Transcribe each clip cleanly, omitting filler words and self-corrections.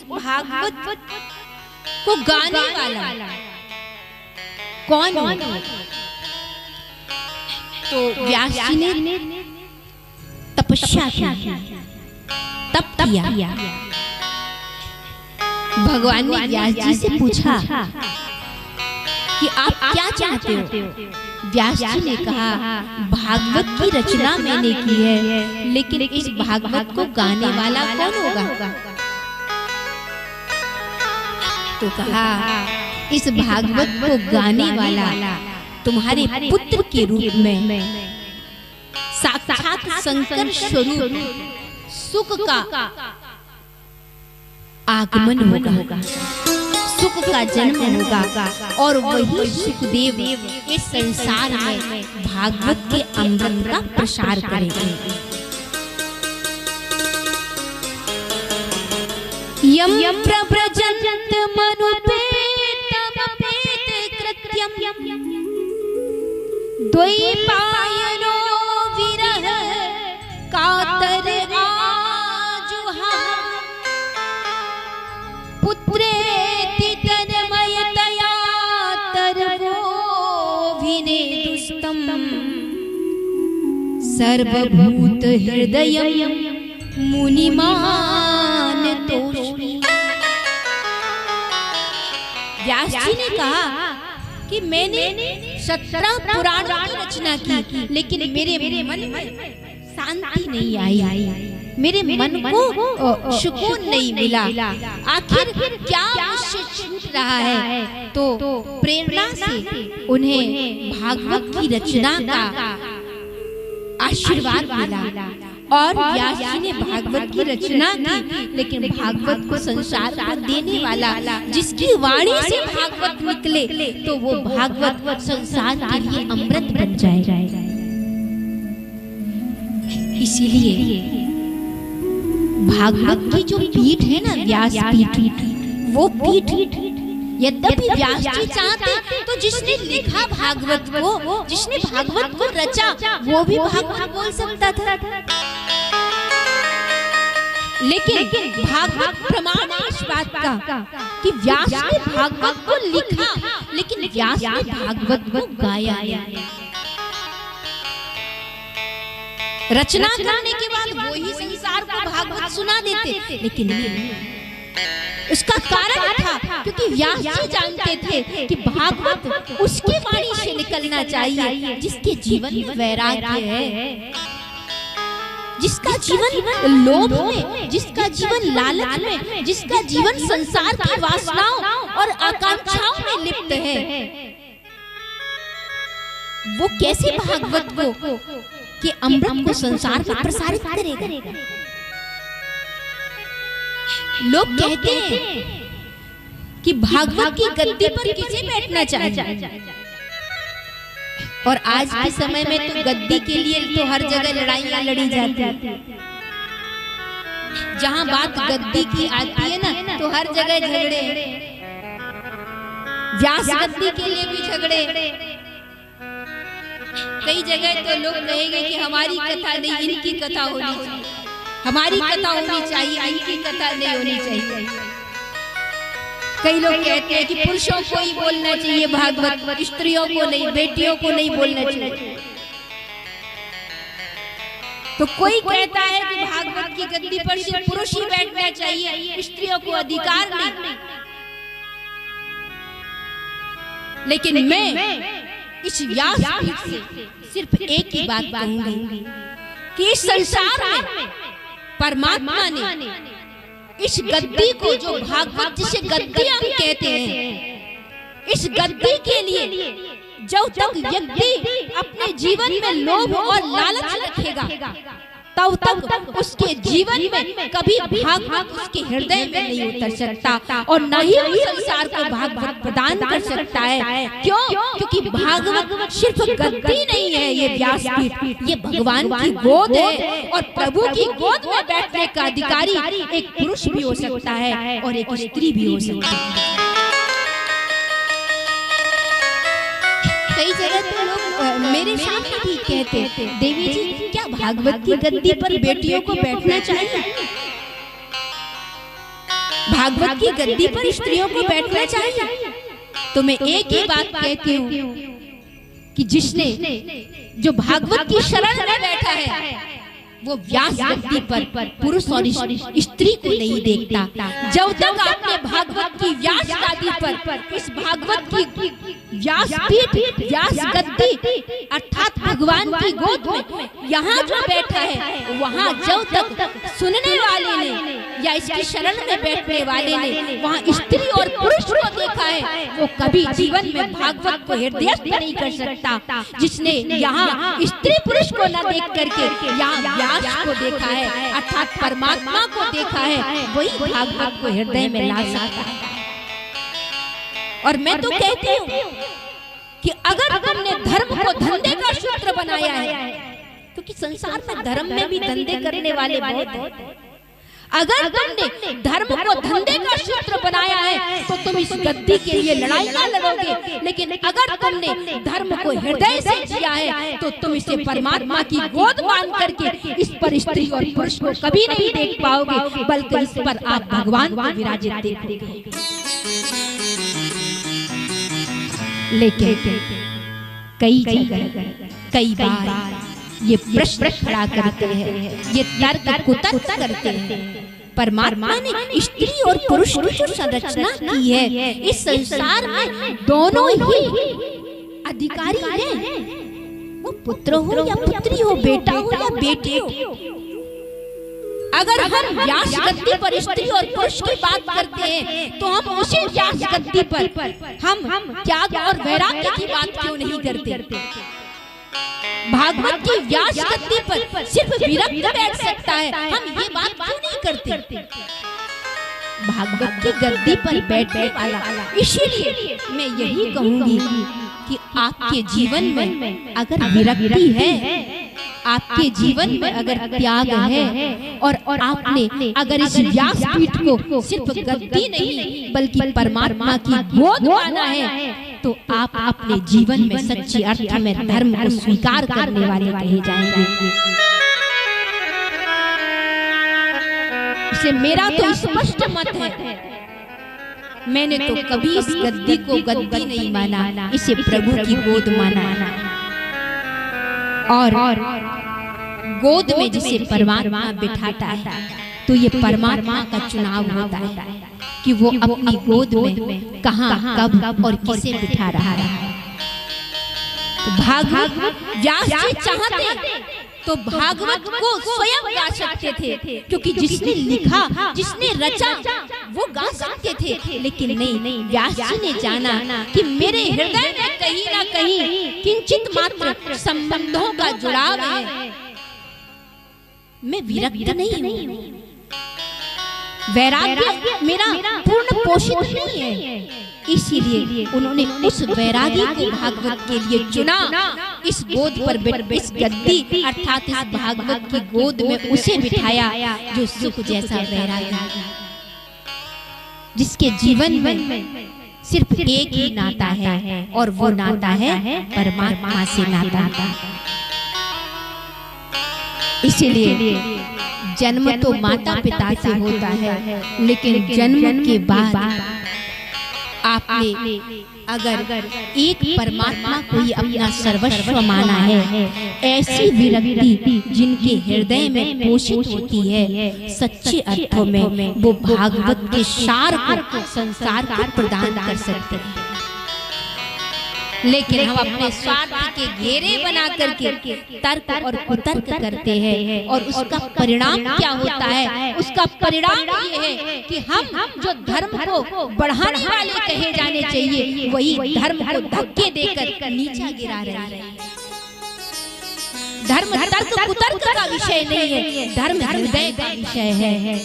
भागवत को गाने वाला कौन है? तो व्यास जी ने तपस्या की, तप किया। भगवान ने व्यास जी से पूछा कि आप क्या चाहते हो? व्यास जी ने कहा, भागवत की रचना मैंने की है, लेकिन इस भागवत को गाने वाला कौन होगा? तो कहा, इस भागवत को गाने वाला तुम्हारे पुत्र के रूप में साक्षात शंकर स्वरूप सुख का आगमन होगा, सुख का जन्म होगा, और वही सुखदेव इस संसार में भागवत के अमृत का प्रसार करेंगे। यम प्रव्रजन्त मनुपेतमपेत कृत्यम द्वैपायनो विरह कातर आजुहा पुत्रेति तन्मयतया तरवोऽभिनेदुस्तं सर्वभूत हृदयं मुनिमानतोऽस्मि। व्यास जी ने कहा कि मैंने 17 पुराण की रचना की, लेकिन मेरे मन में शांति नहीं आई, मेरे मन को सुकून नहीं मिला। आखिर क्या मुझसे छूट रहा है? तो प्रेरणा से उन्हें भागवत की रचना का आशीर्वाद मिला, और व्यास जी ने भागवत की रचना की, लेकिन भागवत को संसार को देने वाला, जिसकी वाणी से भागवत निकले, तो वो भागवत संसार के लिए अमृत बन जाए। इसीलिए भागवत की जो पीठ है ना, व्यास पीठ, वो पीठ यद्यपि व्यास जी चाहते तो जिसने लिखा भागवत को, जिसने भागवत को रचा, वो भी भागवत बोल सकता था, लेकिन भागवत प्रमाण इस बात का कि व्यास ने भागवत को लिखा, लेकिन व्यास ने भागवत को गाया। रचना करने के बाद वो ही संसार को भागवत सुना देते, लेकिन उसका कारण था क्योंकि व्यास जी जानते थे कि भागवत उसकी वाणी से निकलना चाहिए जिसके जीवन में वैराग्य है, जिसका जीवन लोभ में, जिसका जीवन लालच में, जिसका जीवन संसार की वासनाओं और आकांक्षाओं में लिप्त है। वो कैसे भागवत को कि अमृत को संसार का प्रसारित करेगा? लोग कहते हैं कि भागवत की गद्दी पर किसे बैठना चाहिए, और आज के समय में तो गद्दी के लिए तो हर जगह लड़ाइयां लड़ी जाती है। जहां बात गद्दी की आती है ना, तो हर जगह झगड़े, व्यास गद्दी के लिए भी झगड़े। कई जगह तो लोग कहेंगे कि हमारी कथा नहीं, इनकी कथा होनी चाहिए, हमारी कथा होनी चाहिए, इनकी कथा नहीं होनी चाहिए। कई लोग कहते हैं कि पुरुषों को ही बोलना चाहिए भागवत, स्त्रियों को नहीं, बेटियों को नहीं बोलना चाहिए। तो कोई कहता है कि भागवत की गद्दी पर सिर्फ पुरुष ही बैठना चाहिए, स्त्रियों को अधिकार नहीं। लेकिन मैं इस व्यास पीठ से सिर्फ एक ही बात कहूंगी कि इस संसार में परमात्मा ने इस गद्दी को, जो भागवत जिसे गद्दी हम कहते हैं, इस गद्दी के लिए जब तक व्यक्ति अपने जीवन में लोभ और लालच रखेगा, तब तक उसके जीवन में कभी भागवत उसके हृदय में नहीं उतर सकता, और न ही वो संसार को भागवत प्रदान कर सकता है। क्यों? क्योंकि भागवत सिर्फ गद्दी नहीं है, ये व्यासपीठ, ये भगवान की गोद है, और प्रभु की गोद में बैठने का अधिकारी एक पुरुष भी हो सकता है और एक स्त्री भी हो सकती है। कई जगह तो लोग मेरे सामने भी कहते, देवी जी क्या भागवत की गद्दी पर बेटियों को बैठना चाहिए? भागवत की गद्दी पर स्त्रियों को बैठना चाहिए। तो मैं एक ही बात कहती हूँ कि जिसने जो भागवत की शरण में बैठा है वो व्यास गद्दी पर पुरुष और स्त्री को नहीं देखता। जब तक आपने भागवत की व्यास गद्दी पर इस भागवत की व्यासपीठ व्यास गद्दी अर्थात भगवान की गोद में यहाँ जो बैठा है वहाँ जब तक सुनने वाले ने या इसकी शरण में बैठने वाले ने वहाँ स्त्री और पुरुष को देखा है वो कभी जीवन में भागवत को हृदयस्थ नहीं कर सकता। जिसने यहाँ स्त्री पुरुष को न देख करके यहाँ व्यास को देखा है अर्थात परमात्मा को देखा है वही भागवत को हृदय में ला सकता है। और मैं तो कहती हूँ कि अगर तुमने धर्म को धंधे का सूत्र बनाया है, क्योंकि संसार में धर्म में भी धंधे करने वाले बहुत हैं, अगर तुमने धर्म को धंधे का सूत्र बनाया है तो तुम इस गद्दी के लिए लड़ाई ना लड़ोगे। लेकिन अगर तुमने धर्म को हृदय से जिया है तो तुम इसे परमात्मा की गोद मान करके इस पर स्त्री और पुरुष को कभी नहीं देख पाओगे, बल्कि इस पर आप भगवान को विराजित देखोगे। लेकिन कई जगह कई बार ये प्रश्न खड़ा करते हैं, ये तर्क कुतर्क करते हैं। परमात्मा ने स्त्री और पुरुष की जो संरचना की है इस संसार में दोनों ही अधिकारी हैं, वो पुत्र हो या पुत्री हो, बेटा हो या बेटी हो। अगर हम व्यास गद्दी पर स्त्री और पुरुष की बात करते हैं तो हम उसी व्यास गद्दी पर हम त्याग और वैराग्य की बात क्यों नहीं करते? भागवत की व्यास गद्दी पर सिर्फ विरक्त बैठ सकता है, हम ये बात क्यों नहीं करते? भागवत की गद्दी पर बैठने वाला, इसीलिए मैं यही कहूंगी कि आपके जीवन में अगर विरक्ति है, आपके जीवन में अगर त्याग है और आपने अगर इस व्यासपीठ को सिर्फ गद्दी नहीं बल्कि परमात्मा की गोद माना है तो आप अपने जीवन में सच्ची अर्थ में धर्म को स्वीकार करने वाले कहे जाएंगे। इसे मेरा तो स्पष्ट मत है, मैंने तो कभी इस गद्दी को गद्दी नहीं माना, इसे प्रभु की गोद माना। और गोद में जिसे परमात्मा बिठाता है तो ये परमात्मा का चुनाव होता है कि वो अपनी गोद में कहां कब और किसे बिठा रहा है। तो भागवत व्यास जी चाहते तो भागवत को स्वयं गा सकते थे, क्योंकि जिसने लिखा जिसने रचा वो गा सकते थे। लेकिन नहीं, व्यास जी ने जाना कि मेरे हृदय में कहीं ना कहीं किंचित मात्र संबंधों का जुड़ाव है, मैं विरक्त नहीं हूँ, वैराग्य मेरा पूर्ण पोषित नहीं है। इसीलिए उन्होंने उस वैरागी को भागवत के लिए चुना, इस गोद पर इस गद्दी अर्थात इस भागवत की गोद में उसे बिठाया जो सुख जैसा वैरागी, जिसके जीवन में सिर्फ एक ही नाता है और वो नाता है परमात्मा से नाता। इसीलिए जन्म तो माता पिता से होता है, लेकिन जन्म के बाद आपने अगर एक परमात्मा को ही अपना सर्वस्व माना है, ऐसी विरक्ति जिनके हृदय में पोषित होती है, सच्चे अर्थों में वो भागवत के सार को संसार को प्रदान कर सकते हैं। लेकिन हम अपने स्वार्थ के घेरे बना करके तर्क और कुतर्क करते हैं, और उसका परिणाम क्या होता है? उसका परिणाम ये है कि हम जो धर्म को बढ़ाने वाले कहे जाने चाहिए वही धर्म को धक्के देकर नीचे गिरा रहे हैं। धर्म तर्क कुतर्क का विषय नहीं है, धर्म हृदय का विषय है।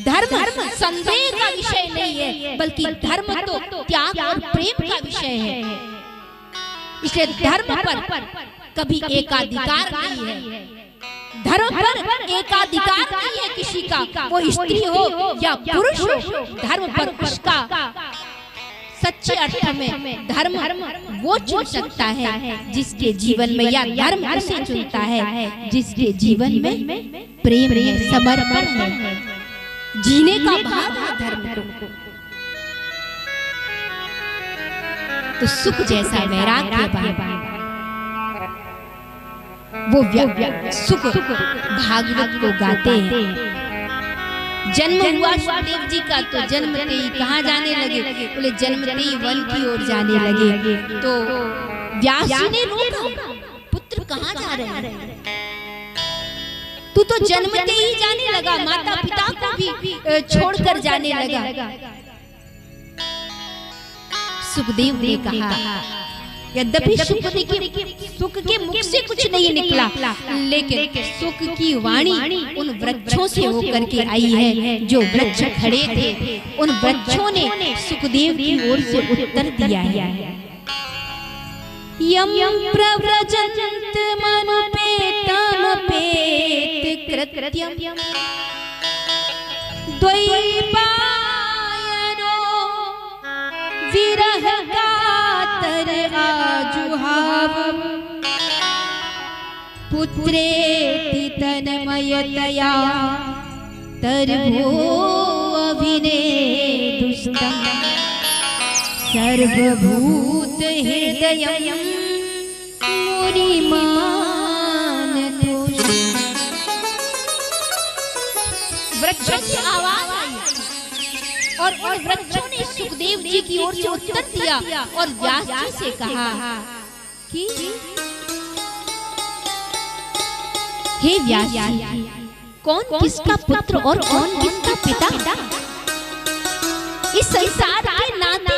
धर्म संदेह का विषय नहीं है, बल्कि धर्म तो त्याग और प्रेम का विषय है। इसलिए धर्म पर कभी एकाधिकार नहीं है, धर्म पर एकाधिकार नहीं है किसी का, वो स्त्री हो या पुरुष हो। धर्म पर उसका सच्चे अर्थ में धर्म वो चुन सकता है जिसके जीवन में, या धर्म उसे चुनता है जिसके जीवन में प्रेम है, समर्पण है। जीने का भाव है धर्म को। तो सुख जैसा वैराग्य भाव वो सुख भागवत को गाते हैं। जन्म हुआ सुखदेव जी का तो जन्मते ही कहाँ जाने लगे? बोले जन्मते ही वन की ओर जाने लगे। तो व्यास जी ने रोका, पुत्र कहाँ जा रहे हैं? तू तो जन्मते ही जाने लगा, माता पिता को भी छोड़कर जाने लगा। सुखदेव ने कहा यद्यपि सुख के मुख से कुछ नहीं निकला, लेकिन सुख की वाणी उन वृक्षों से होकर के आई है। जो वृक्ष खड़े थे उन वृक्षों ने सुखदेव की ओर से उत्तर दिया है। यम प्रव्रजन्त मनुपेतम पेत कृत्यम द्वैपायनो विरह कातर आजुहाव पुत्रेति तन्मयतया तर्भो अभिनेदुष्टं सर्वभूत हृदयं मुनिमानतोष। वृक्षों की आवाज आई और वृक्षों ने सुखदेव जी की ओर से उत्तर दिया और व्यास जी से कहा कि हे व्यास जी, कौन किसका पुत्र और कौन किसका पिता? इस संसार के नाते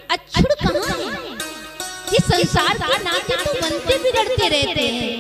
अछूत कहाँ है? इस संसार के नाते तो बनते बिगड़ते रहते हैं।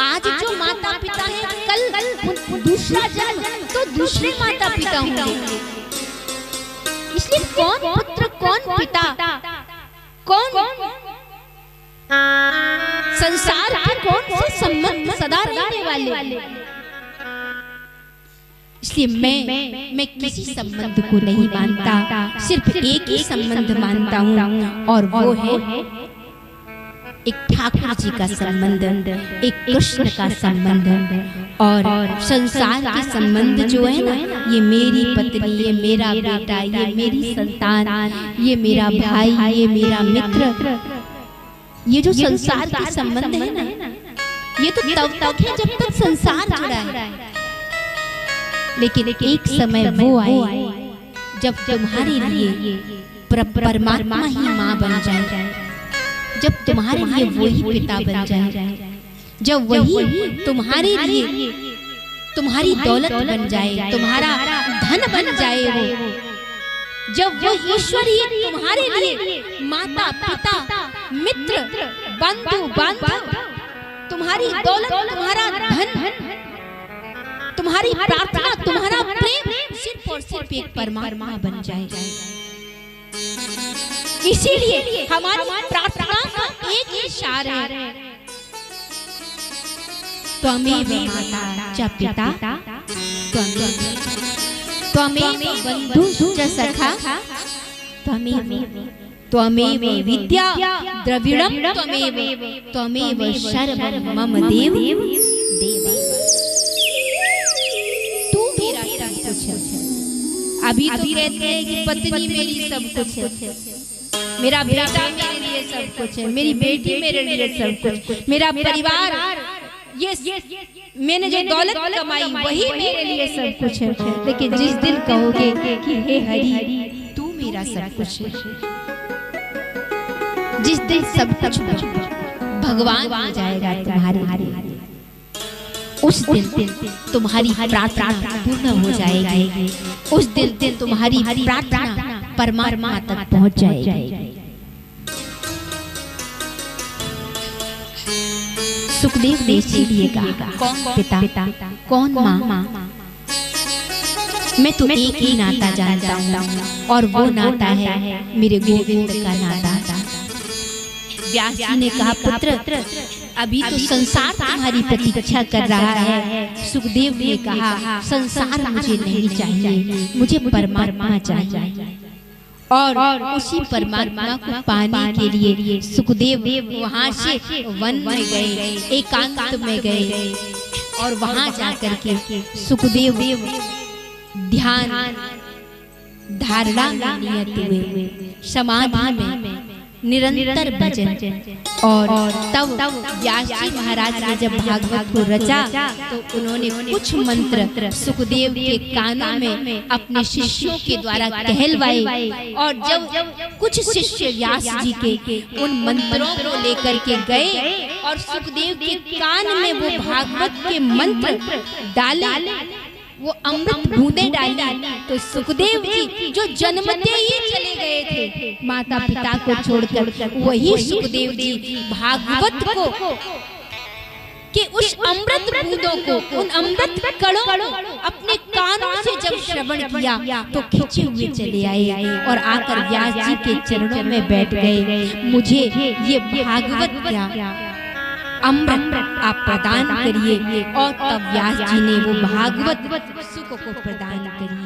आज जो माता पिता है, कल दूसरा जन्म तो दूसरे माता पिता होंगे। इसलिए कौन पुत्र कौन पिता, कौन संसार के कौन से संबंध सदा रहने वाले? इसलिए मैं किसी संबंध को नहीं मानता, सिर्फ एक ही संबंध मानता हूँ और वो है एक ठाकुर जी का संबंध, एक कृष्ण का संबंध। और संसार के संबंध जो है ना, ये मेरी पत्नी, ये मेरा बेटा, ये मेरी संतान, ये मेरा भाई, ये मेरा मित्र, ये जो संसार के संबंध है ना, ये तो तब तक है जब तक संसार जुड़ा है। लेकिन एक समय वो आए जब तुम्हारे लिए परमात्मा ही माँ बन जाए, जब तुम्हारे लिए वही पिता बन जाए, जब वही तुम्हारे लिए तुम्हारी दौलत बन जाए, तुम्हारा धन बन जाए, वो जब वो ईश्वर ही तुम्हारे लिए माता पिता मित्र बंधु बांधव, तुम्हारी दौलत, तुम्हारा धन, तुम्हारी प्रार्थना, तुम्हारा प्रेम सिर्फ और सिर्फ एक परमात्मा बन जाए। इसीलिए हमारी प्रार्थना का एक ही सार है, त्वमेव माता च पिता त्वमेव बंधु च सखा त्वमेव विद्या द्रविणं त्वमेव सर्वं मम देव देव। तू मेरा सब कुछ है। अभी तो कहते हैं कि पत्नी मेरी सब कुछ है, मेरा बेटा मेरे लिए सब कुछ है, मेरी बेटी मेरे लिए सब कुछ, मेरा परिवार, ये मैंने जो दौलत कमाई वही मेरे लिए सब कुछ है। लेकिन जिस दिन कहोगे कि हे हरि तू मेरा सब कुछ है, जिस दिन सब कुछ भगवान हो जाएगा तुम्हारे, उस दिन तुम्हारी प्रार्थना पूर्ण हो जाएगी, उस दिन तुम्हारी प्रार्थना परमात्मा तक पहुंच जाएगी। सुखदेव ने इसीलिए कहा कौन पिता कौन माँ, मैं तो एक ही नाता जानता हूँ और वो नाता है मेरे गोविंद का नाता। व्यास जी ने कहा पुत्र अभी तो संसार तुम्हारी प्रतीक्षा कर रहा है। सुखदेव ने कहा संसार मुझे नहीं चाहिए, मुझे परमात्मा चाहिए। और उसी परमात्मा को पाने के लिए सुखदेव वहाँ से वन में गए, एकांत में गए और वहाँ जाकर के सुखदेव ध्यान धारणा में नियत हुए, समाधि में निरंतर भजन। और तब व्यास जी महाराज ने जब भागवत को रचा तो उन्होंने कुछ मंत्र सुखदेव के कानों में अपने शिष्यों के द्वारा कहलवाए। और जब कुछ शिष्य व्यास जी के उन मंत्रों को लेकर के गए और सुखदेव के कान में वो भागवत के मंत्र डाले, वो अमृत बूंदे डाली, तो सुखदेव जी जो जन्मते ही चले गए थे माता पिता को छोड़कर, वही सुखदेव जी भागवत को कि उस अमृत बूंदों को, उन अमृत कणों को अपने कानों से जब श्रवण किया तो खिंचे हुए चले आए और आकर व्यास जी के चरणों में बैठ गए। मुझे ये भागवत क्या अमृत आप प्रदान करिए। और तब व्यास जी ने वो भागवत सुख को प्रदान करिए।